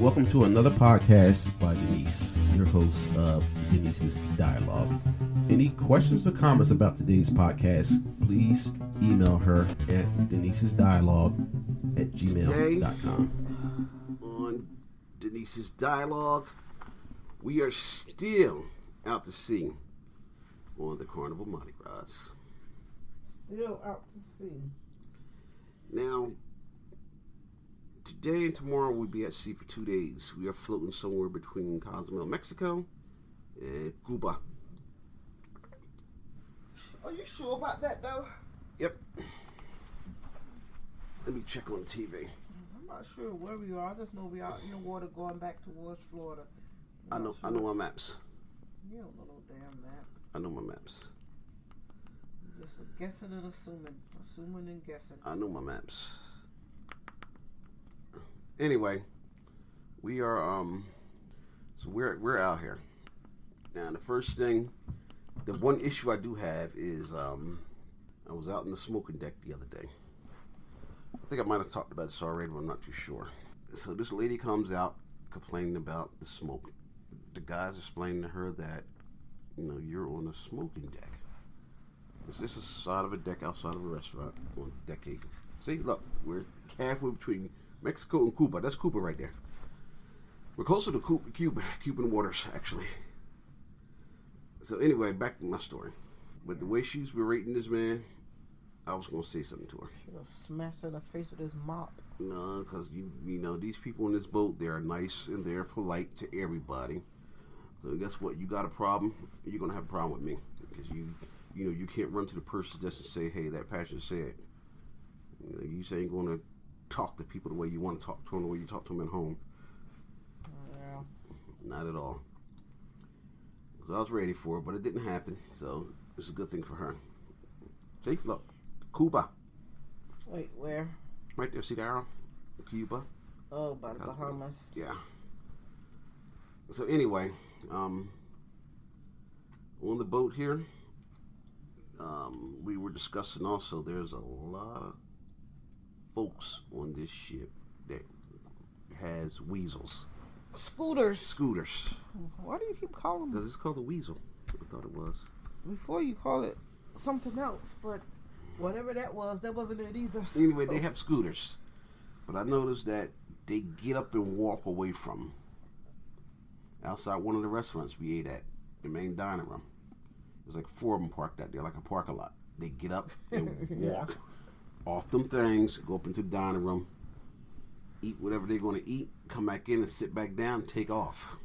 Welcome to another podcast by Denise, your host of Denise's Dialogue. Any questions or comments about today's podcast, please email her at denisesdialogue@gmail.com. On Denise's Dialogue, we are still out to sea on the Carnival Mardi Gras. Still out to sea. Now, today and tomorrow we'll be at sea for 2 days. We are floating somewhere between Cozumel, Mexico and Cuba. Are you sure about that though? Yep. Let me check on TV. I'm not sure where we are. I just know we are in the water going back towards Florida. I know my maps. You don't know no damn map. I know my maps. You're just guessing and assuming and guessing. I know my maps. Anyway, we are so we're out here. Now the first thing, the one issue I do have is I was out in the smoking deck the other day. I think I might have talked about this already, but I'm not too sure. So this lady comes out complaining about the smoke. The guys explaining to her that, you're on a smoking deck. Is this a side of a deck outside of a restaurant on deck 8? See, look, we're halfway between Mexico and Cuba. That's Cuba right there. We're closer to Cuban waters, actually. So anyway, back to my story. But the way she's berating this man, I was going to say something to her. Should have smashed her in the face with his mop. No, because, these people in this boat, they're nice and they're polite to everybody. So guess what? You got a problem, you're going to have a problem with me. Because you can't run to the person just and say, hey, that passenger said. You say you're going to talk to people the way you want to talk to them, the way you talk to them at home. Yeah. Not at all. So I was ready for it, but it didn't happen. So it's a good thing for her. See, look, Cuba. Wait, where? Right there, see the arrow? Cuba. Oh, by the Bahamas. Yeah. So anyway, on the boat here, we were discussing also there's a lot of folks on this ship that has weasels. Scooters. Why do you keep calling them? Because it's called a weasel. I thought it was. Before you call it something else, but whatever that wasn't it either. Anyway, they have scooters. But I noticed that they get up and walk away from them. Outside one of the restaurants we ate at, the main dining room. There's like 4 of them parked out there, like a parking lot. They get up and walk off them things, go up into the dining room, eat whatever they're going to eat, come back in and sit back down and take off.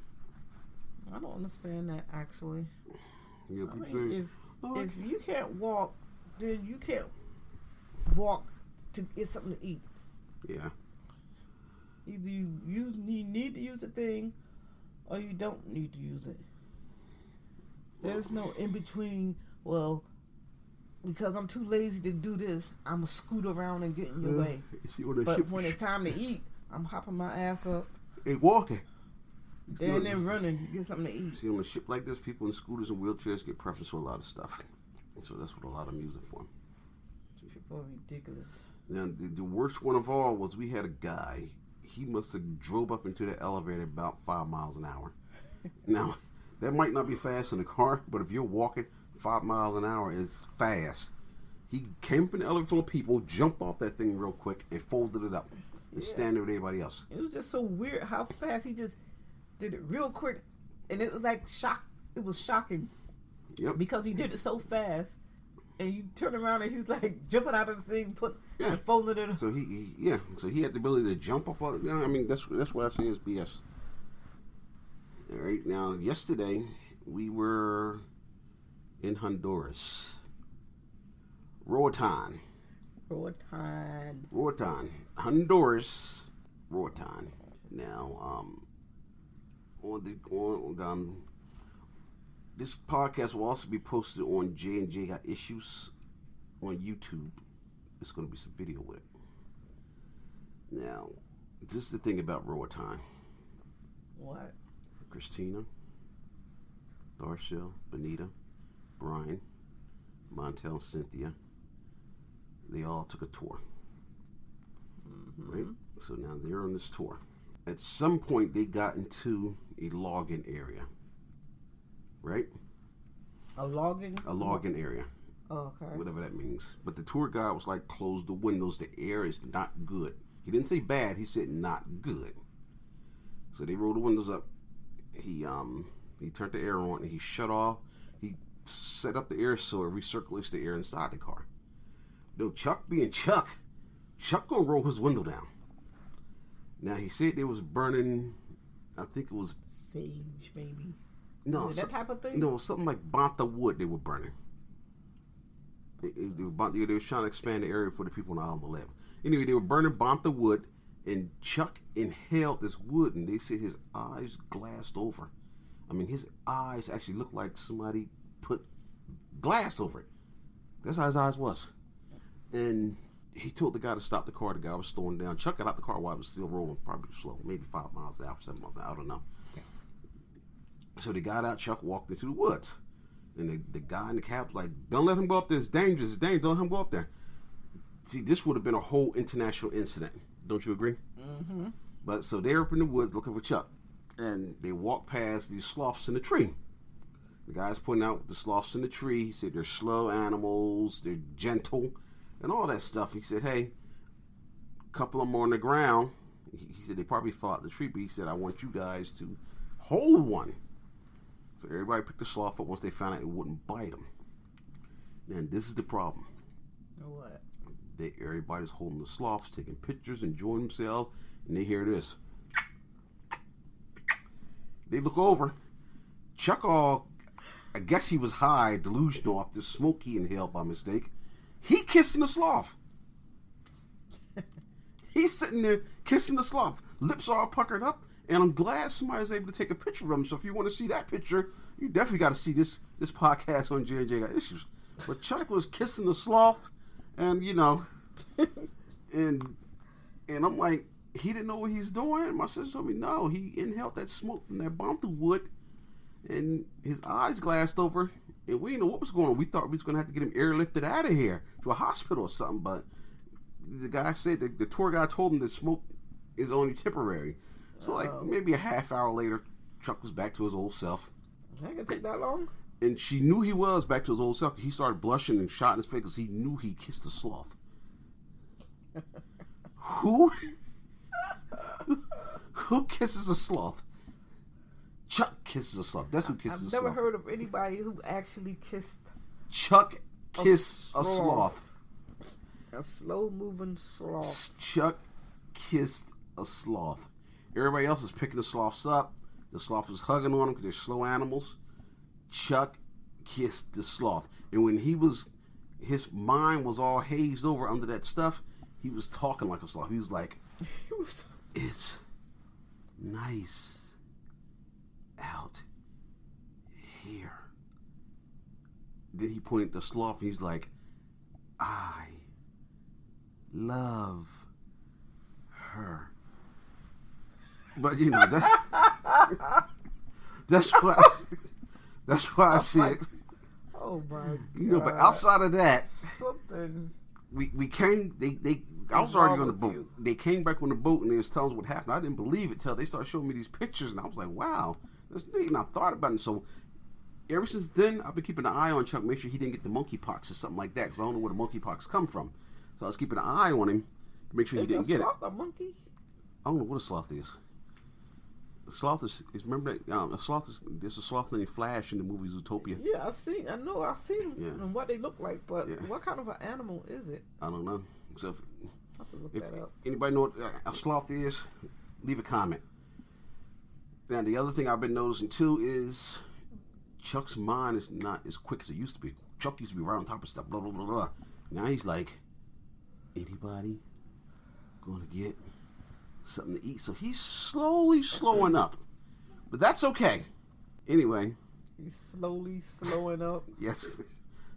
I don't understand that, actually. If you can't walk, then you can't walk to get something to eat. Yeah. Either you need to use the thing or you don't need to use it. There's no in between, well, because I'm too lazy to do this, I'm going to scoot around and get in your way. But when it's time to eat, I'm hopping my ass up. And walking. And then running, get something to eat. See, on a ship like this, people in scooters and wheelchairs get preference for a lot of stuff. And so that's what a lot of them use it for. People are ridiculous. Now, the worst one of all was we had a guy. He must have drove up into the elevator about 5 miles an hour. Now, that might not be fast in the car, but if you're walking 5 miles an hour, it's fast. He came from the elevator full of people, jumped off that thing real quick, and folded it up and stand there with everybody else. It was just so weird how fast he just did it real quick, and it was like shock. It was shocking. Yep. Because he did it so fast, and you turn around and he's like jumping out of the thing, and folding it. So he had the ability to jump up. I mean, that's why I say it's BS. All right. Now, yesterday we were in Honduras. Roatan, Honduras, Roatan. Now, this podcast will also be posted on J&J Got Issues on YouTube. It's going to be some video with it. Now, this is the thing about Roatan. What? Christina, Darshell, Benita, Brian, Montel, Cynthia, they all took a tour. Mm-hmm. Right? So now they're on this tour. At some point, they got into a logging area, right? A logging area. Oh, okay. Whatever that means. But the tour guide was like, close the windows. The air is not good. He didn't say bad. He said not good. So they rolled the windows up. He turned the air on and he shut off. He set up the air so it recirculates the air inside the car. No, Chuck being Chuck gonna roll his window down. Now he said they was burning, I think it was sage, maybe. No, that type of thing. No, something like bantha wood they were burning. They were trying to expand the area for the people on the island to live. Anyway, they were burning bantha wood, and Chuck inhaled this wood, and they said his eyes glassed over. I mean, his eyes actually looked like somebody put glass over it. That's how his eyes was. And he told the guy to stop the car. The guy was slowing down. Chuck got out the car while it was still rolling, probably slow, maybe 5 miles an hour, 7 miles an hour, I don't know. So they got out. Chuck walked into the woods. And the guy in the cab was like, don't let him go up there. It's dangerous. Don't let him go up there. See, this would have been a whole international incident. Don't you agree? Mm-hmm. But so they're up in the woods looking for Chuck. And they walk past these sloths in the tree. The guy's pointing out the sloths in the tree. He said they're slow animals. They're gentle. And all that stuff. He said, hey, a couple of them are on the ground. He said they probably fell out the tree. But he said, I want you guys to hold one. So everybody picked the sloth up once they found out it wouldn't bite them. And this is the problem. What? Everybody's holding the sloths, taking pictures, enjoying themselves, and they hear this. They look over. Chuck I guess he was high, delusional off the smoke he inhaled by mistake. He kissing the sloth. He's sitting there kissing the sloth. Lips all puckered up. And I'm glad somebody's able to take a picture of him. So if you want to see that picture, you definitely got to see this podcast on J&J Got Issues. But Chuck was kissing the sloth, and and I'm like, he didn't know what he's doing. My sister told me, no, he inhaled that smoke from that bantha wood, and his eyes glassed over, and we didn't know what was going on. We thought we was going to have to get him airlifted out of here to a hospital or something. But the guy said the tour guide told him the smoke is only temporary. So, like, maybe a half hour later, Chuck was back to his old self. That can take that long? And she knew he was back to his old self. He started blushing and shot in his face because he knew he kissed a sloth. Who kisses a sloth? Chuck kisses a sloth. That's who kisses a sloth. I've never heard of anybody who actually kissed. Chuck kissed a sloth. A slow-moving sloth. Chuck kissed a sloth. Everybody else is picking the sloths up. The sloth is hugging on them because they're slow animals. Chuck kissed the sloth. And when his mind was all hazed over under that stuff, he was talking like a sloth. He was like, it's nice out here. Then he pointed at the sloth and he's like, I love her. But that's why I see it. Oh my God! But outside of that, something we came. I was already on the boat. They came back on the boat and they was telling us what happened. I didn't believe it till they started showing me these pictures, and I was like, wow, that's neat. And I thought about it. So ever since then, I've been keeping an eye on Chuck, make sure he didn't get the monkeypox or something like that, because I don't know where the monkeypox come from. So I was keeping an eye on him to make sure he didn't get it. A monkey? I don't know what a sloth is. A sloth is remember that there's a sloth named Flash in the movie Zootopia. Yeah, I've seen them and what they look like, but what kind of an animal is it? I don't know. So I have to look that up. Anybody know what a sloth is, leave a comment. Now the other thing I've been noticing too is Chuck's mind is not as quick as it used to be. Chuck used to be right on top of stuff, blah blah blah blah. Now he's like, anybody gonna get something to eat? So he's slowly slowing up, but that's okay. Anyway, he's slowly slowing up. Yes.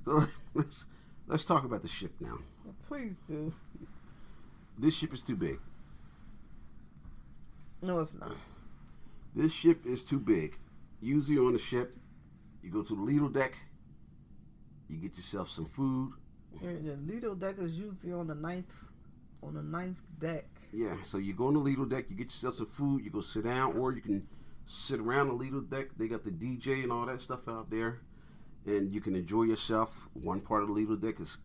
So let's talk about the ship now. Please do. This ship is too big. No, it's not. This ship is too big. Usually on the ship, you go to the Lido deck, you get yourself some food. The Lido deck is usually on the ninth deck. Yeah, so you go on the Lido deck, you get yourself some food, you go sit down, or you can sit around the Lido deck. They got the DJ and all that stuff out there, and you can enjoy yourself. One part of the Lido deck is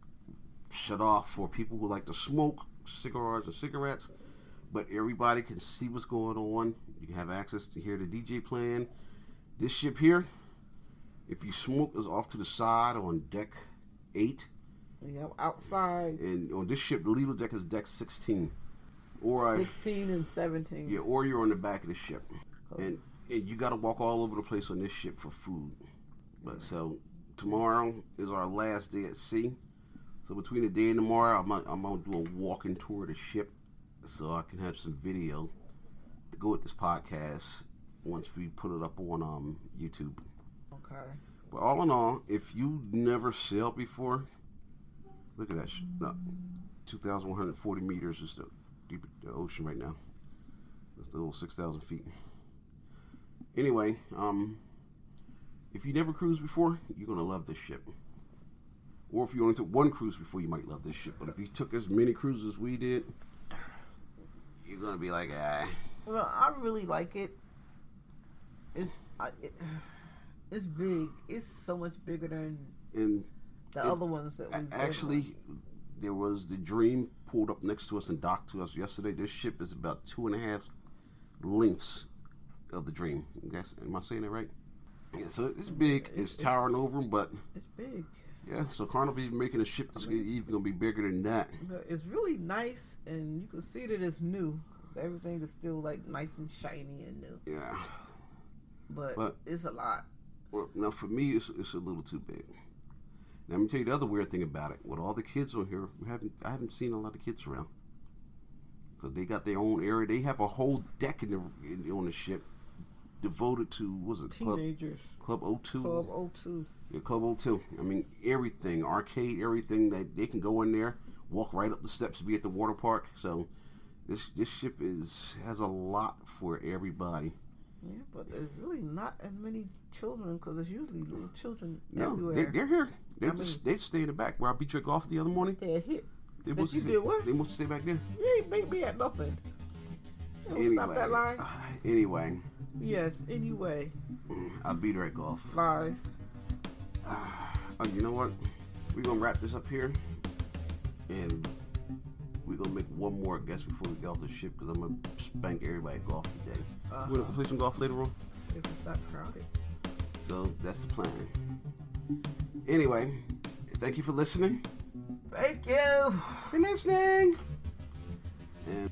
shut off for people who like to smoke cigars and cigarettes, but everybody can see what's going on. You can have access to hear the DJ playing. This ship here, if you smoke, is off to the side on deck 8. Yeah, outside. And on this ship, the Lido deck is deck 16. Or 16 and 17. Yeah, or you're on the back of the ship. And you got to walk all over the place on this ship for food. But so tomorrow is our last day at sea. So between the day and tomorrow, I'm going to do a walking tour of the ship so I can have some video to go with this podcast once we put it up on YouTube. Okay. But all in all, if you never sailed before, look at that. 2,140 meters is the ocean right now. That's the little 6,000 feet. Anyway, if you never cruised before, you're going to love this ship. Or if you only took one cruise before, you might love this ship. But if you took as many cruises as we did, you're going to be like, ah. Well, I really like it. It's big. It's so much bigger than the other ones that we've actually. There was the Dream pulled up next to us and docked to us yesterday. This ship is about 2.5 lengths of the Dream. Am I saying that right? Yeah, so it's big. It's towering over them, but it's big. Yeah, so Carnival's making a ship that's even gonna be bigger than that. It's really nice, and you can see that it's new. So everything is still like nice and shiny and new. Yeah, but it's a lot. Well, now for me, it's a little too big. Now, let me tell you the other weird thing about it. With all the kids on here, I haven't seen a lot of kids around because they got their own area. They have a whole deck on the ship devoted to teenagers. Club 02. Club 02. Yeah, Club 02. I mean, everything, arcade, everything that they can go in there, walk right up the steps to be at the water park. So this ship has a lot for everybody. Yeah, but there's really not as many children because there's usually little children no, everywhere. They're here. They stay in the back where I beat your golf the other morning. They're here. They must stay back there. You ain't make me at nothing. Anyway, stop that line. Anyway. Yes, anyway. I beat her at golf. Lies. You know what? We're going to wrap this up here. And we're going to make one more guess before we get off the ship because I'm going to spank everybody at golf today. We're going to play some golf later on? If it's not crowded. So that's the plan. Anyway, thank you for listening. Thank you for listening. And